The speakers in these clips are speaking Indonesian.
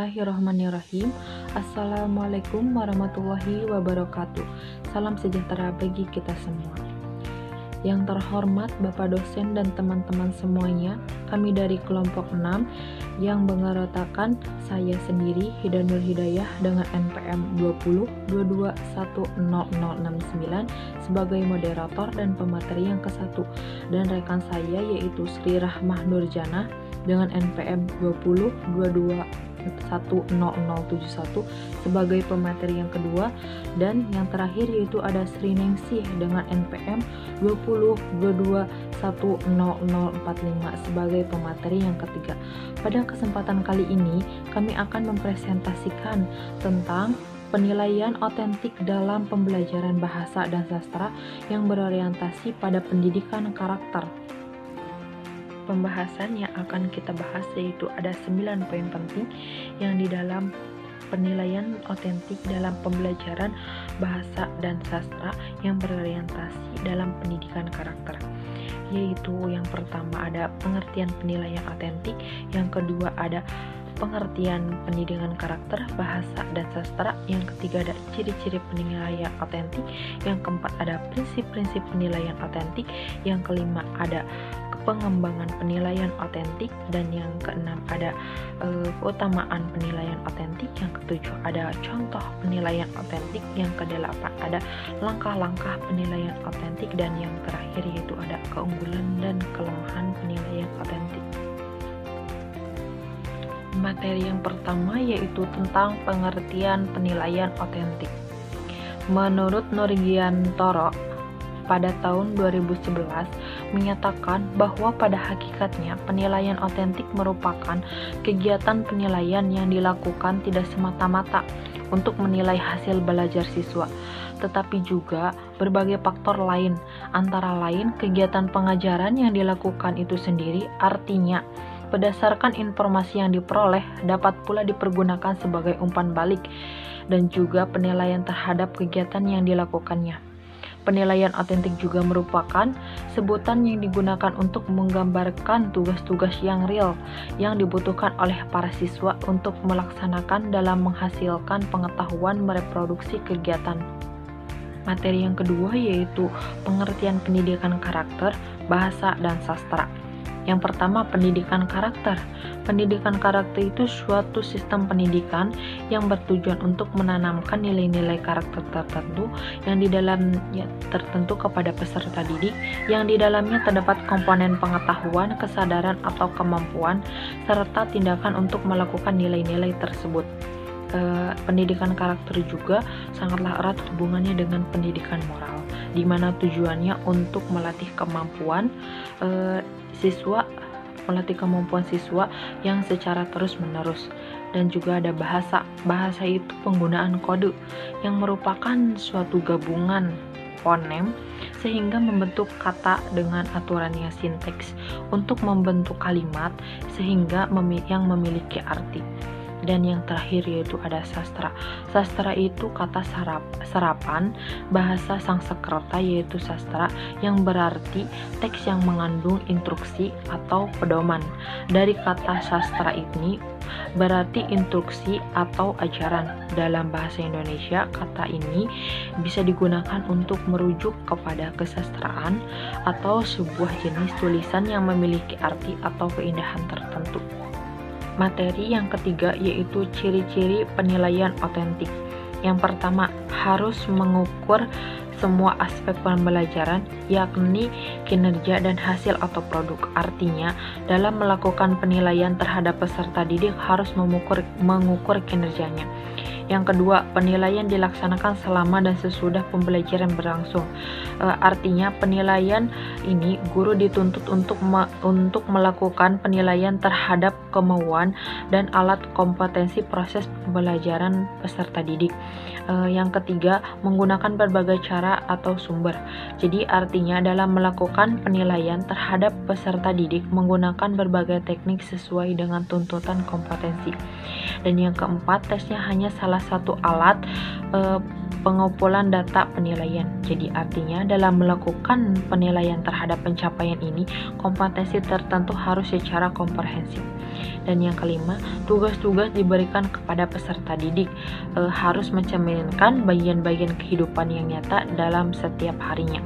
Bismillahirrahmanirrahim. Assalamualaikum warahmatullahi wabarakatuh. Salam sejahtera bagi kita semua. Yang terhormat Bapak dosen dan teman-teman semuanya, kami dari kelompok 6 yang mengerotakan saya sendiri Hidanur Hidayah dengan NPM 2022100069 sebagai moderator dan pemateri yang ke-1, dan rekan saya yaitu Sri Rahmah Nurjana dengan NPM 2022100071 sebagai pemateri yang kedua, dan yang terakhir yaitu ada Sri Ningsih dengan NPM 2022100045 sebagai pemateri yang ketiga. Pada kesempatan kali ini kami akan mempresentasikan tentang penilaian otentik dalam pembelajaran bahasa dan sastra yang berorientasi pada pendidikan karakter. Pembahasan yang akan kita bahas yaitu ada 9 poin penting yang di dalam penilaian otentik dalam pembelajaran bahasa dan sastra yang berorientasi dalam pendidikan karakter. Yaitu yang pertama ada pengertian penilaian otentik, yang kedua ada pengertian pendidikan karakter bahasa dan sastra, yang ketiga ada ciri-ciri penilaian otentik, yang keempat ada prinsip-prinsip penilaian otentik, yang kelima ada pengembangan penilaian otentik, dan yang keenam ada keutamaan penilaian otentik, yang ketujuh ada contoh penilaian otentik, yang kedelapan ada langkah-langkah penilaian otentik, dan yang terakhir yaitu ada keunggulan dan kelemahan penilaian otentik. Materi yang pertama yaitu tentang pengertian penilaian otentik. Menurut Nurgiantoro pada tahun 2011 menyatakan bahwa pada hakikatnya penilaian otentik merupakan kegiatan penilaian yang dilakukan tidak semata-mata untuk menilai hasil belajar siswa, tetapi juga berbagai faktor lain, antara lain kegiatan pengajaran yang dilakukan itu sendiri. Artinya, berdasarkan informasi yang diperoleh dapat pula dipergunakan sebagai umpan balik, dan juga penilaian terhadap kegiatan yang dilakukannya. Penilaian otentik juga merupakan sebutan yang digunakan untuk menggambarkan tugas-tugas yang real yang dibutuhkan oleh para siswa untuk melaksanakan dalam menghasilkan pengetahuan mereproduksi kegiatan. Materi yang kedua yaitu pengertian pendidikan karakter, bahasa, dan sastra. Yang pertama, pendidikan karakter. Pendidikan karakter itu suatu sistem pendidikan yang bertujuan untuk menanamkan nilai-nilai karakter tertentu yang di dalamnya tertentu kepada peserta didik, yang di dalamnya terdapat komponen pengetahuan, kesadaran atau kemampuan, serta tindakan untuk melakukan nilai-nilai tersebut. Pendidikan karakter juga sangatlah erat hubungannya dengan pendidikan moral, di mana tujuannya untuk melatih kemampuan siswa yang secara terus-menerus. Dan juga ada bahasa. Bahasa itu penggunaan kode yang merupakan suatu gabungan fonem sehingga membentuk kata dengan aturan yang sinteks untuk membentuk kalimat sehingga yang memiliki arti. Dan yang terakhir yaitu ada sastra. Sastra itu kata serapan bahasa Sanskerta yaitu sastra, yang berarti teks yang mengandung instruksi atau pedoman. Dari kata sastra ini berarti instruksi atau ajaran. Dalam bahasa Indonesia, kata ini bisa digunakan untuk merujuk kepada kesastraan atau sebuah jenis tulisan yang memiliki arti atau keindahan tertentu. Materi yang ketiga yaitu ciri-ciri penilaian otentik. Yang pertama, harus mengukur semua aspek pembelajaran, yakni kinerja dan hasil atau produk. Artinya, dalam melakukan penilaian terhadap peserta didik harus mengukur kinerjanya. Yang kedua, penilaian dilaksanakan selama dan sesudah pembelajaran berlangsung. Artinya, penilaian ini guru dituntut untuk melakukan penilaian terhadap kemauan dan alat kompetensi proses pembelajaran peserta didik. Yang ketiga, menggunakan berbagai cara atau sumber. Jadi, artinya dalam melakukan penilaian terhadap peserta didik menggunakan berbagai teknik sesuai dengan tuntutan kompetensi. Dan yang keempat, tesnya hanya salah salah satu alat pengumpulan data penilaian. Jadi artinya dalam melakukan penilaian terhadap pencapaian ini, kompetensi tertentu harus secara komprehensif. Dan yang kelima, tugas-tugas diberikan kepada peserta didik harus mencerminkan bagian-bagian kehidupan yang nyata dalam setiap harinya.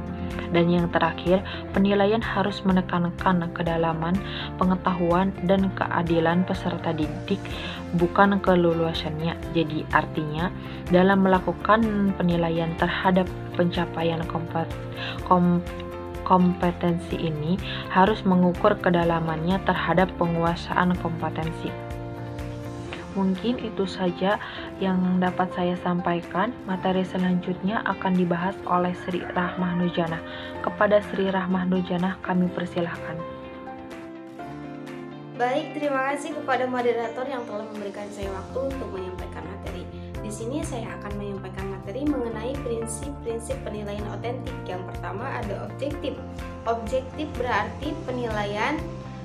Dan yang terakhir, penilaian harus menekankan kedalaman pengetahuan dan keadilan peserta didik, bukan kelulusannya. Jadi artinya, dalam melakukan penilaian terhadap pencapaian kompetensi ini harus mengukur kedalamannya terhadap penguasaan kompetensi. Mungkin itu saja yang dapat saya sampaikan. Materi selanjutnya akan dibahas oleh Sri Rahmah Nurjanah. Kepada Sri Rahmah Nurjanah kami persilahkan. Baik, terima kasih kepada moderator yang telah memberikan saya waktu untuk menyampaikan materi. Di sini saya akan menyampaikan materi mengenai prinsip-prinsip penilaian otentik. Yang pertama ada objektif. Objektif berarti penilaian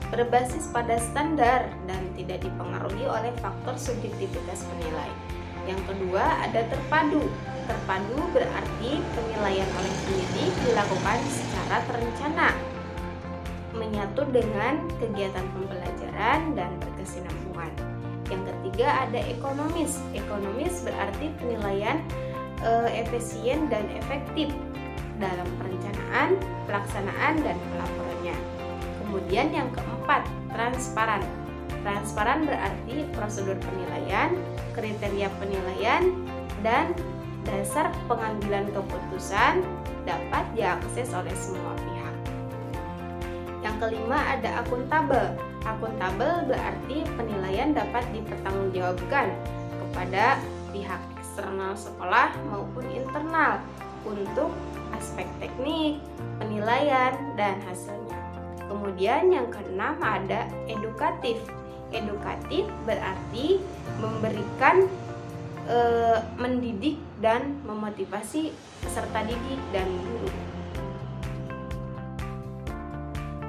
berbasis pada standar dan tidak dipengaruhi oleh faktor subjektivitas penilai. Yang kedua ada terpadu. Terpadu berarti penilaian oleh pendidik dilakukan secara terencana, menyatu dengan kegiatan pembelajaran dan berkesinambungan. Yang ketiga ada ekonomis. Ekonomis berarti penilaian efisien dan efektif dalam perencanaan, pelaksanaan, dan pelaporannya. Kemudian yang keempat, transparan. Transparan berarti prosedur penilaian, kriteria penilaian, dan dasar pengambilan keputusan dapat diakses oleh semua pihak. Yang kelima ada akuntabel. Akuntabel berarti penilaian dapat dipertanggungjawabkan kepada pihak eksternal sekolah maupun internal untuk aspek teknik, penilaian, dan hasilnya. Kemudian yang keenam ada edukatif. Edukatif berarti memberikan, mendidik dan memotivasi peserta didik dan guru.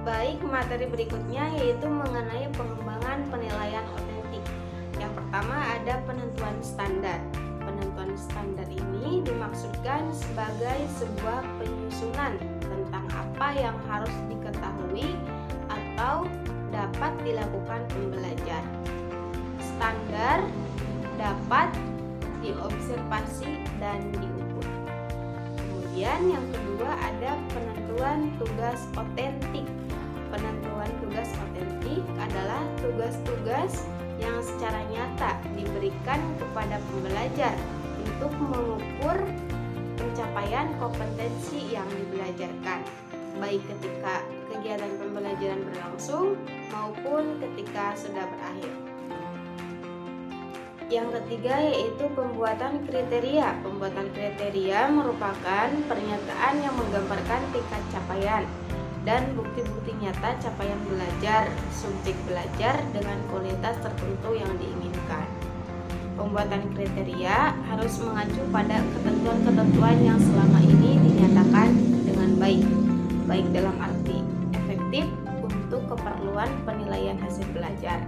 Baik, materi berikutnya yaitu mengenai pengembangan penilaian otentik. Yang pertama ada penentuan standar. Penentuan standar ini dimaksudkan sebagai sebuah penyusunan tentang apa yang harus diketahui atau dapat dilakukan pembelajar. Standar dapat diobservasi dan diukur. Kemudian yang kedua ada penentuan tugas otentik. Penentuan tugas otentik adalah tugas-tugas yang secara nyata diberikan kepada pembelajar untuk mengukur pencapaian kompetensi yang dibelajarkan, baik ketika kegiatan pembelajaran berlangsung maupun ketika sudah berakhir. Yang ketiga yaitu pembuatan kriteria. Pembuatan kriteria merupakan pernyataan yang menggambarkan tingkat capaian dan bukti-bukti nyata capaian belajar subjek belajar dengan kualitas tertentu yang diinginkan. Pembuatan kriteria harus mengacu pada ketentuan-ketentuan yang selama ini dinyatakan dengan baik dalam arti efektif untuk keperluan penilaian hasil belajar.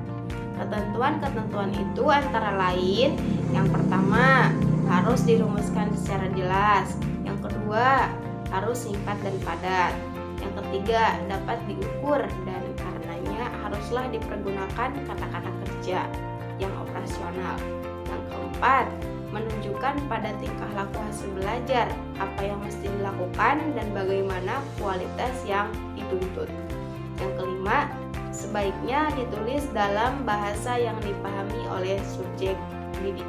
Ketentuan-ketentuan itu antara lain, yang pertama harus dirumuskan secara jelas, yang kedua harus singkat dan padat, yang ketiga dapat diukur dan karenanya haruslah dipergunakan kata-kata kerja yang operasional. Yang keempat, menunjukkan pada tingkah laku hasil belajar apa yang mesti dilakukan dan bagaimana kualitas yang dituntut. Yang kelima, sebaiknya ditulis dalam bahasa yang dipahami oleh subjek didik.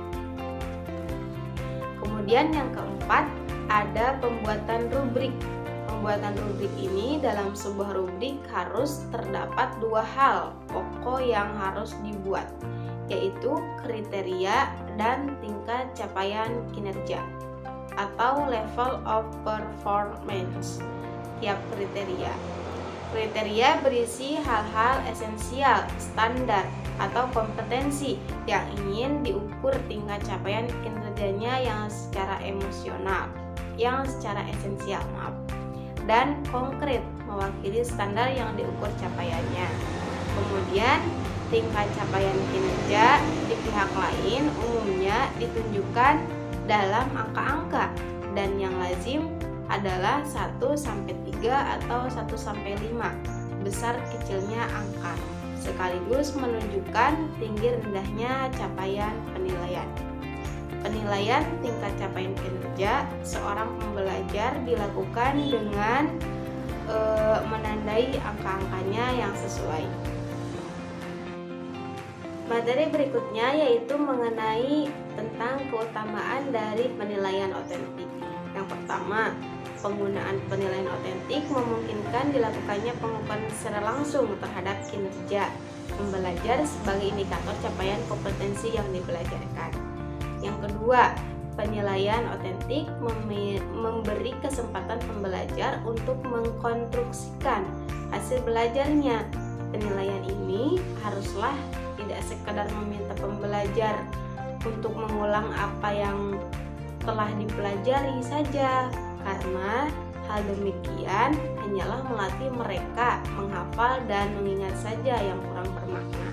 Kemudian yang keempat, ada pembuatan rubrik. Pembuatan rubrik ini dalam sebuah rubrik harus terdapat dua hal pokok yang harus dibuat, yaitu kriteria dan tingkat capaian kinerja atau level of performance tiap kriteria. Kriteria berisi hal-hal esensial, standar, atau kompetensi yang ingin diukur tingkat capaian kinerjanya yang secara esensial, dan konkret mewakili standar yang diukur capaiannya. Kemudian tingkat capaian kinerja pihak lain umumnya ditunjukkan dalam angka-angka, dan yang lazim adalah 1-3 atau 1-5 besar kecilnya angka, sekaligus menunjukkan tinggi rendahnya capaian penilaian. Penilaian tingkat capaian kinerja seorang pembelajar dilakukan dengan menandai angka-angkanya yang sesuai. Materi berikutnya yaitu mengenai tentang keutamaan dari penilaian otentik. Yang pertama, penggunaan penilaian otentik memungkinkan dilakukannya pengukuran secara langsung terhadap kinerja pembelajar sebagai indikator capaian kompetensi yang dipelajarkan. Yang kedua, penilaian otentik memberi kesempatan pembelajar untuk mengkonstruksikan hasil belajarnya. Penilaian ini haruslah tidak sekedar meminta pembelajar untuk mengulang apa yang telah dipelajari saja, karena hal demikian hanyalah melatih mereka menghafal dan mengingat saja yang kurang bermakna.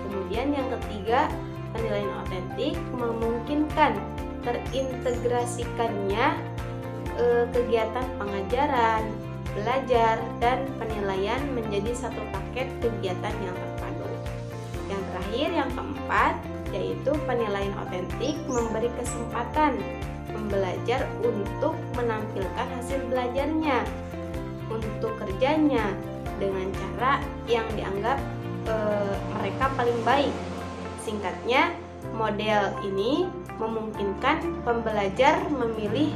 Kemudian yang ketiga, penilaian otentik memungkinkan terintegrasikannya kegiatan pengajaran, belajar, dan penilaian menjadi satu paket kegiatan yang terpadu. Yang terakhir, yang keempat, yaitu penilaian otentik memberi kesempatan pembelajar untuk menampilkan hasil belajarnya untuk kerjanya dengan cara yang dianggap mereka paling baik. Singkatnya, model ini memungkinkan pembelajar memilih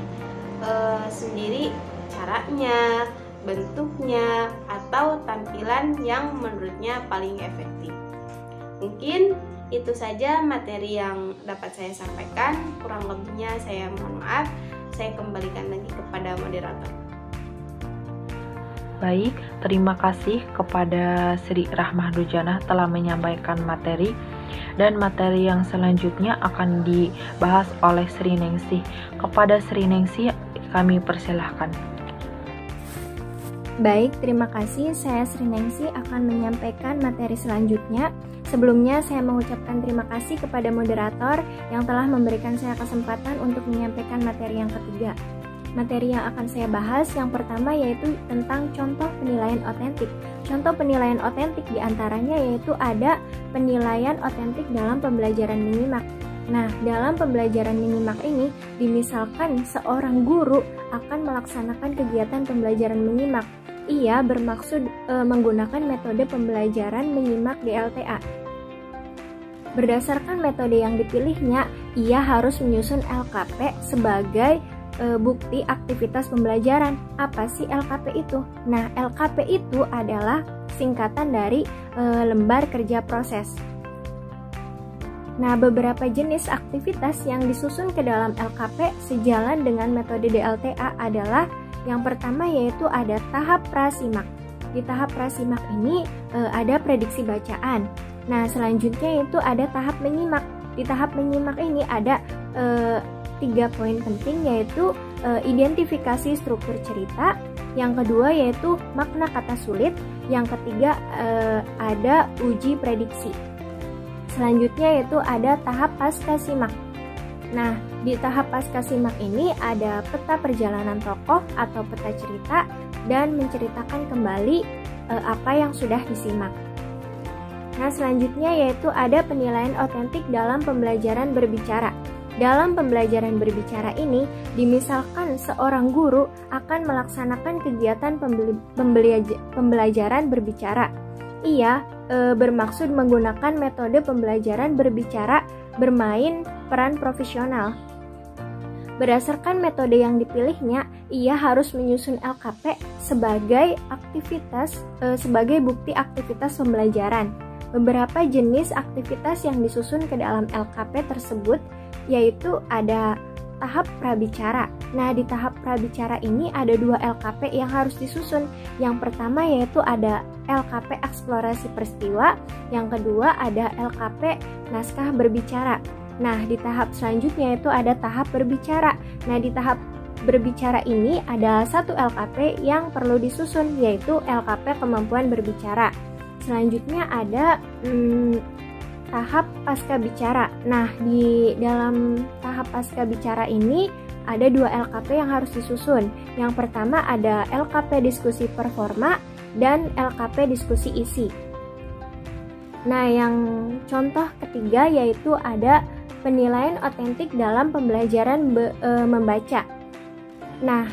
sendiri caranya, bentuknya, atau tampilan yang menurutnya paling efektif. Mungkin itu saja materi yang dapat saya sampaikan. Kurang lebihnya saya mohon maaf. Saya kembalikan lagi kepada moderator. Baik, terima kasih kepada Sri Rahmah Dujanah telah menyampaikan materi, dan materi yang selanjutnya akan dibahas oleh Sri Ningsih. Kepada Sri Ningsih kami persilahkan. Baik, terima kasih. Saya Sri Ningsih akan menyampaikan materi selanjutnya. Sebelumnya saya mengucapkan terima kasih kepada moderator yang telah memberikan saya kesempatan untuk menyampaikan materi yang ketiga. Materi yang akan saya bahas yang pertama yaitu tentang contoh penilaian otentik. Contoh penilaian otentik diantaranya yaitu ada penilaian otentik dalam pembelajaran menyimak. Nah, dalam pembelajaran menyimak ini, dimisalkan seorang guru akan melaksanakan kegiatan pembelajaran menyimak. Ia bermaksud menggunakan metode pembelajaran menyimak DLTA. Berdasarkan metode yang dipilihnya, ia harus menyusun LKP sebagai bukti aktivitas pembelajaran. Apa sih LKP itu? Nah, LKP itu adalah singkatan dari lembar kerja proses. Nah, beberapa jenis aktivitas yang disusun ke dalam LKP sejalan dengan metode DLTA adalah yang pertama yaitu ada tahap prasimak. Di tahap prasimak ini ada prediksi bacaan. Nah, selanjutnya itu ada tahap menyimak. Di tahap menyimak ini ada 3 poin penting yaitu identifikasi struktur cerita, yang kedua yaitu makna kata sulit, yang ketiga ada uji prediksi. Selanjutnya yaitu ada tahap pasca simak. Nah, di tahap pasca simak ini ada peta perjalanan tokoh atau peta cerita dan menceritakan kembali apa yang sudah disimak. Nah, selanjutnya yaitu ada penilaian otentik dalam pembelajaran berbicara. Dalam pembelajaran berbicara ini, dimisalkan seorang guru akan melaksanakan kegiatan pembelajaran berbicara. Ia bermaksud menggunakan metode pembelajaran berbicara bermain peran profesional. Berdasarkan metode yang dipilihnya, ia harus menyusun LKP sebagai sebagai bukti aktivitas pembelajaran. Beberapa jenis aktivitas yang disusun ke dalam LKP tersebut yaitu ada tahap prabicara. Nah, di tahap prabicara ini ada 2 LKP yang harus disusun. Yang pertama yaitu ada LKP eksplorasi peristiwa, yang kedua ada LKP naskah berbicara. Nah, di tahap selanjutnya itu ada tahap berbicara. Nah, di tahap berbicara ini ada 1 LKP yang perlu disusun yaitu LKP kemampuan berbicara. Selanjutnya ada tahap pasca bicara. Nah, di dalam tahap pasca bicara ini ada 2 LKP yang harus disusun. Yang pertama ada LKP diskusi performa dan LKP diskusi isi. Nah, yang contoh ketiga yaitu ada penilaian otentik dalam pembelajaran membaca. Nah,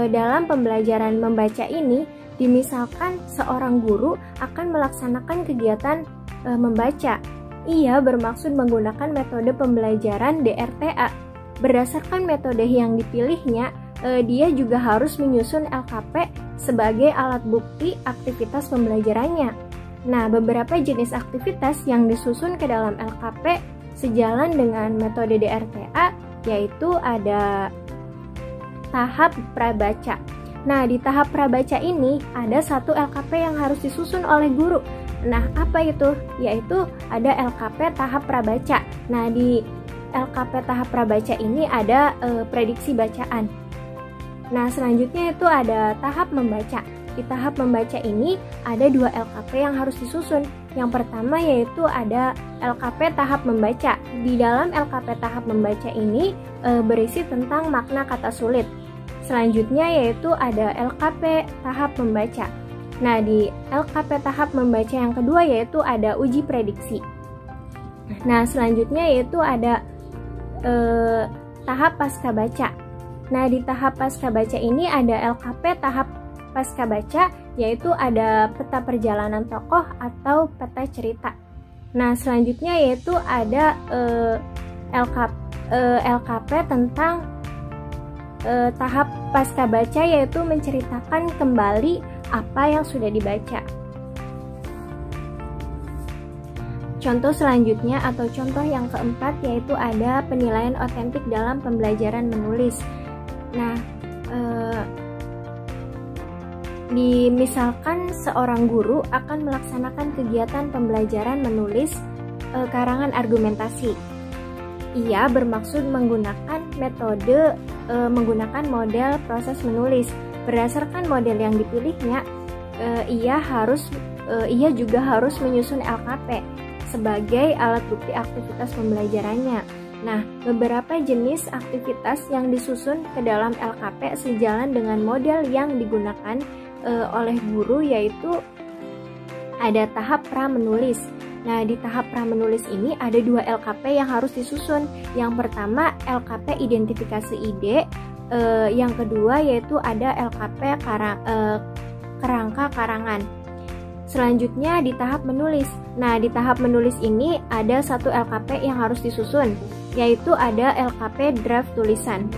dalam pembelajaran membaca ini, dimisalkan seorang guru akan melaksanakan kegiatan membaca. Ia bermaksud menggunakan metode pembelajaran DRTA. Berdasarkan metode yang dipilihnya, dia juga harus menyusun LKP sebagai alat bukti aktivitas pembelajarannya. Nah, beberapa jenis aktivitas yang disusun ke dalam LKP sejalan dengan metode DRTA yaitu ada tahap prabaca. Nah, di tahap prabaca ini ada 1 LKP yang harus disusun oleh guru. Nah, apa itu? Yaitu ada LKP tahap prabaca. Nah, di LKP tahap prabaca ini ada prediksi bacaan. Nah, selanjutnya itu ada tahap membaca. Di tahap membaca ini ada 2 LKP yang harus disusun. Yang pertama yaitu ada LKP tahap membaca. Di dalam LKP tahap membaca ini berisi tentang makna kata sulit. Selanjutnya yaitu ada LKP tahap membaca. Nah, di LKP tahap membaca yang kedua yaitu ada uji prediksi. Nah, selanjutnya yaitu ada tahap pasca baca. Nah, di tahap pasca baca ini ada LKP tahap pasca baca, yaitu ada peta perjalanan tokoh atau peta cerita. Nah, selanjutnya yaitu ada LKP tentang tahap pasca baca, yaitu menceritakan kembali apa yang sudah dibaca. Contoh selanjutnya atau contoh yang keempat yaitu ada penilaian otentik dalam pembelajaran menulis. Nah, misalkan seorang guru akan melaksanakan kegiatan pembelajaran menulis karangan argumentasi. Ia bermaksud menggunakan model proses menulis. Berdasarkan model yang dipilihnya, ia juga harus menyusun LKP sebagai alat bukti aktivitas pembelajarannya. Nah, beberapa jenis aktivitas yang disusun ke dalam LKP sejalan dengan model yang digunakan oleh guru yaitu ada tahap pra-menulis. Nah, di tahap pra-menulis ini ada 2 LKP yang harus disusun. Yang pertama LKP identifikasi ide, yang kedua yaitu ada LKP kerangka karangan. Selanjutnya di tahap menulis. Nah, di tahap menulis ini ada 1 LKP yang harus disusun, yaitu ada LKP draft tulisan.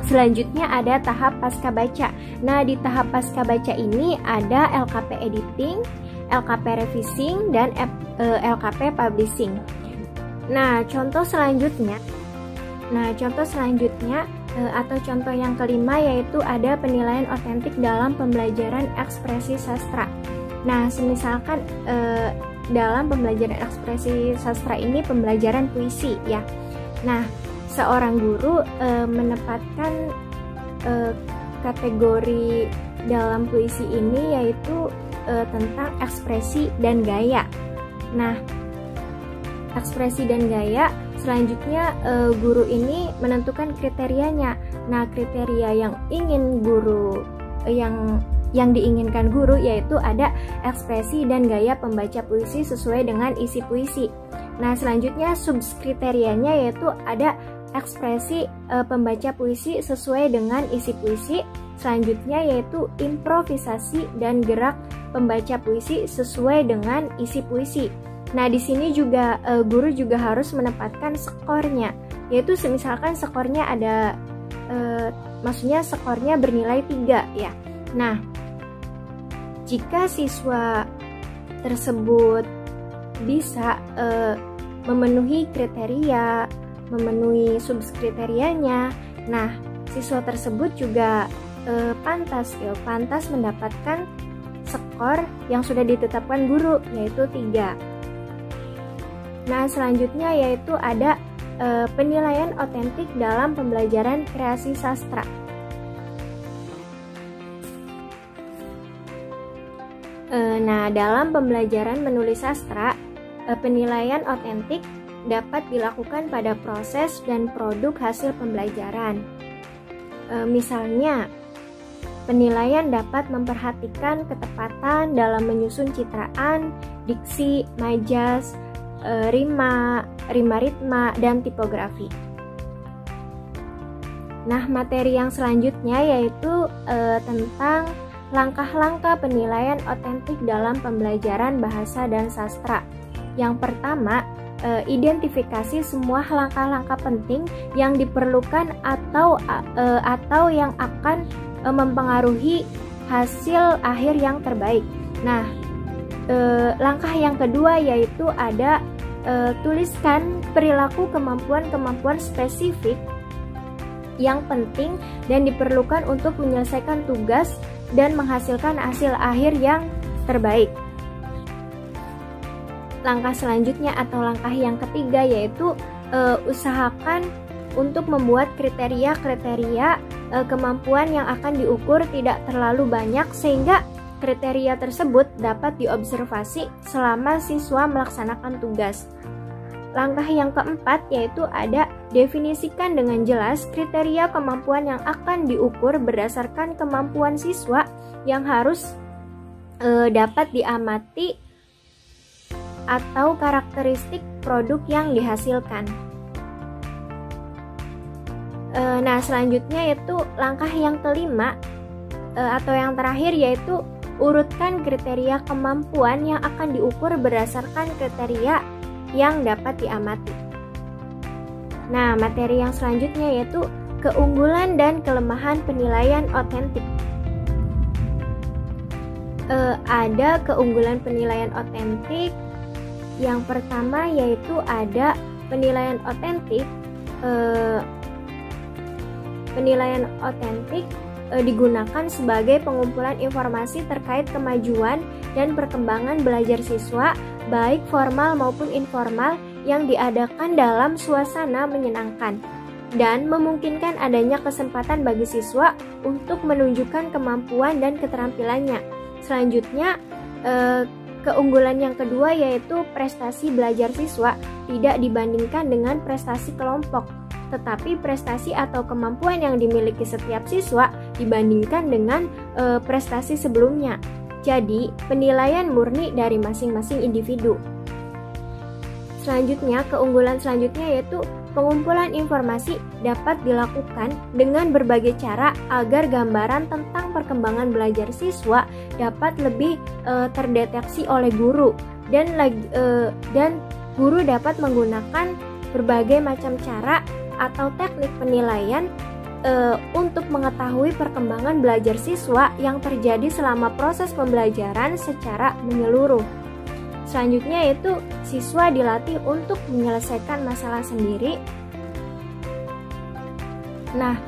Selanjutnya ada tahap pasca baca. Nah, di tahap pasca baca ini ada LKP editing, LKP revising, dan LKP publishing. Nah, contoh selanjutnya atau contoh yang kelima yaitu ada penilaian otentik dalam pembelajaran ekspresi sastra. Nah, misalkan dalam pembelajaran ekspresi sastra ini pembelajaran puisi ya. Nah, seorang guru menempatkan kategori dalam puisi ini yaitu tentang ekspresi dan gaya. Nah, ekspresi dan gaya selanjutnya guru ini menentukan kriterianya. Nah, kriteria yang ingin guru yang diinginkan guru yaitu ada ekspresi dan gaya pembaca puisi sesuai dengan isi puisi. Nah, selanjutnya subkriterianya yaitu ada ekspresi pembaca puisi sesuai dengan isi puisi. Selanjutnya yaitu improvisasi dan gerak pembaca puisi sesuai dengan isi puisi. Nah, di sini juga guru juga harus menempatkan skornya, yaitu misalkan skornya ada maksudnya skornya bernilai 3 ya. Nah, jika siswa tersebut bisa memenuhi kriteria, memenuhi subkriterianya, nah siswa tersebut juga pantas mendapatkan skor yang sudah ditetapkan guru yaitu 3. Nah, selanjutnya yaitu ada penilaian otentik dalam pembelajaran kreasi sastra. Nah, dalam pembelajaran menulis sastra penilaian otentik dapat dilakukan pada proses dan produk hasil pembelajaran. Misalnya, penilaian dapat memperhatikan ketepatan dalam menyusun citraan, diksi, majas, rima, ritma, dan tipografi. Nah, materi yang selanjutnya yaitu tentang langkah-langkah penilaian otentik dalam pembelajaran bahasa dan sastra. Yang pertama, identifikasi semua langkah-langkah penting yang diperlukan atau yang akan mempengaruhi hasil akhir yang terbaik. Nah, langkah yang kedua yaitu ada tuliskan perilaku kemampuan-kemampuan spesifik yang penting dan diperlukan untuk menyelesaikan tugas dan menghasilkan hasil akhir yang terbaik. Langkah selanjutnya atau langkah yang ketiga yaitu usahakan untuk membuat kriteria-kriteria kemampuan yang akan diukur tidak terlalu banyak sehingga kriteria tersebut dapat diobservasi selama siswa melaksanakan tugas. Langkah yang keempat yaitu ada definisikan dengan jelas kriteria kemampuan yang akan diukur berdasarkan kemampuan siswa yang harus dapat diamati atau karakteristik produk yang dihasilkan. Nah, selanjutnya yaitu langkah yang kelima atau yang terakhir yaitu urutkan kriteria kemampuan yang akan diukur berdasarkan kriteria yang dapat diamati. Nah, materi yang selanjutnya yaitu keunggulan dan kelemahan penilaian otentik. Ada keunggulan penilaian otentik. Yang pertama yaitu ada penilaian otentik. Penilaian otentik digunakan sebagai pengumpulan informasi terkait kemajuan dan perkembangan belajar siswa, baik formal maupun informal, yang diadakan dalam suasana menyenangkan dan memungkinkan adanya kesempatan bagi siswa untuk menunjukkan kemampuan dan keterampilannya. Selanjutnya, keunggulan yang kedua yaitu prestasi belajar siswa tidak dibandingkan dengan prestasi kelompok, tetapi prestasi atau kemampuan yang dimiliki setiap siswa dibandingkan dengan prestasi sebelumnya. Jadi, penilaian murni dari masing-masing individu. Selanjutnya, keunggulan selanjutnya yaitu pengumpulan informasi dapat dilakukan dengan berbagai cara agar gambaran tentang perkembangan belajar siswa dapat lebih terdeteksi oleh guru dan guru dapat menggunakan berbagai macam cara atau teknik penilaian untuk mengetahui perkembangan belajar siswa yang terjadi selama proses pembelajaran secara menyeluruh. Selanjutnya yaitu siswa dilatih untuk menyelesaikan masalah sendiri. Nah,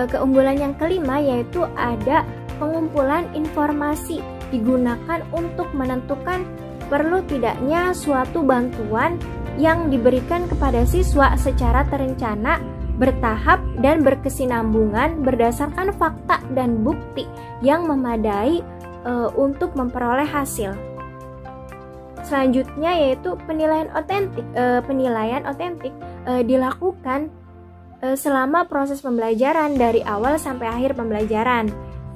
keunggulan yang kelima yaitu ada pengumpulan informasi digunakan untuk menentukan perlu tidaknya suatu bantuan yang diberikan kepada siswa secara terencana, bertahap, dan berkesinambungan berdasarkan fakta dan bukti yang memadai untuk memperoleh hasil. Selanjutnya yaitu penilaian otentik. Penilaian otentik dilakukan selama proses pembelajaran dari awal sampai akhir pembelajaran.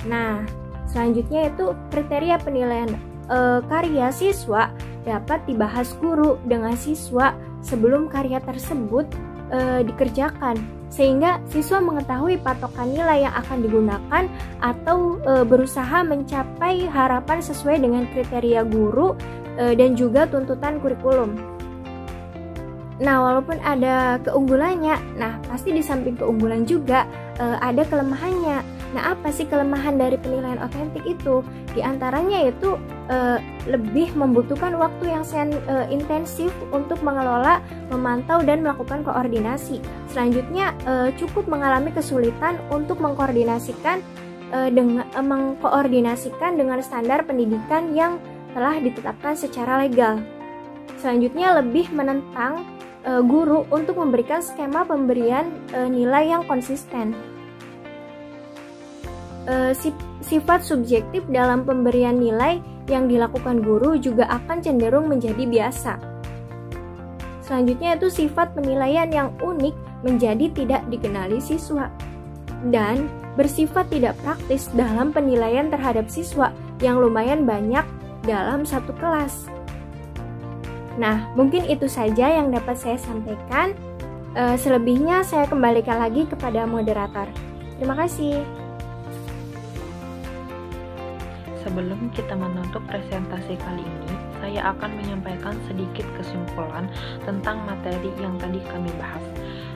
Nah, selanjutnya yaitu kriteria penilaian karya siswa dapat dibahas guru dengan siswa sebelum karya tersebut dikerjakan, sehingga siswa mengetahui patokan nilai yang akan digunakan atau berusaha mencapai harapan sesuai dengan kriteria guru dan juga tuntutan kurikulum. Nah, walaupun ada keunggulannya, nah pasti di samping keunggulan juga ada kelemahannya. Nah, apa sih kelemahan dari penilaian otentik itu? Di antaranya itu lebih membutuhkan waktu yang intensif untuk mengelola, memantau, dan melakukan koordinasi. Selanjutnya, cukup mengalami kesulitan untuk mengkoordinasikan dengan standar pendidikan yang telah ditetapkan secara legal. Selanjutnya, lebih menentang guru untuk memberikan skema pemberian nilai yang konsisten. Sifat subjektif dalam pemberian nilai yang dilakukan guru juga akan cenderung menjadi biasa. Selanjutnya itu sifat penilaian yang unik menjadi tidak dikenali siswa dan bersifat tidak praktis dalam penilaian terhadap siswa yang lumayan banyak dalam satu kelas. Nah, mungkin itu saja yang dapat saya sampaikan. Selebihnya saya kembalikan lagi kepada moderator. Terima kasih. Sebelum kita menutup presentasi kali ini, saya akan menyampaikan sedikit kesimpulan tentang materi yang tadi kami bahas.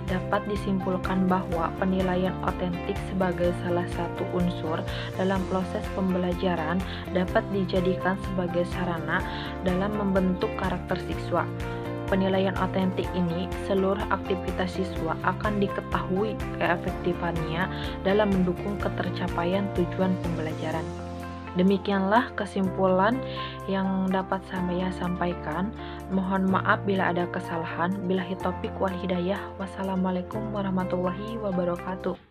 Dapat disimpulkan bahwa penilaian otentik sebagai salah satu unsur dalam proses pembelajaran dapat dijadikan sebagai sarana dalam membentuk karakter siswa. Penilaian otentik ini, seluruh aktivitas siswa akan diketahui keefektifannya dalam mendukung ketercapaian tujuan pembelajaran. Demikianlah kesimpulan yang dapat saya sampaikan. Mohon maaf bila ada kesalahan. Billahi taufik wal hidayah. Wassalamualaikum warahmatullahi wabarakatuh.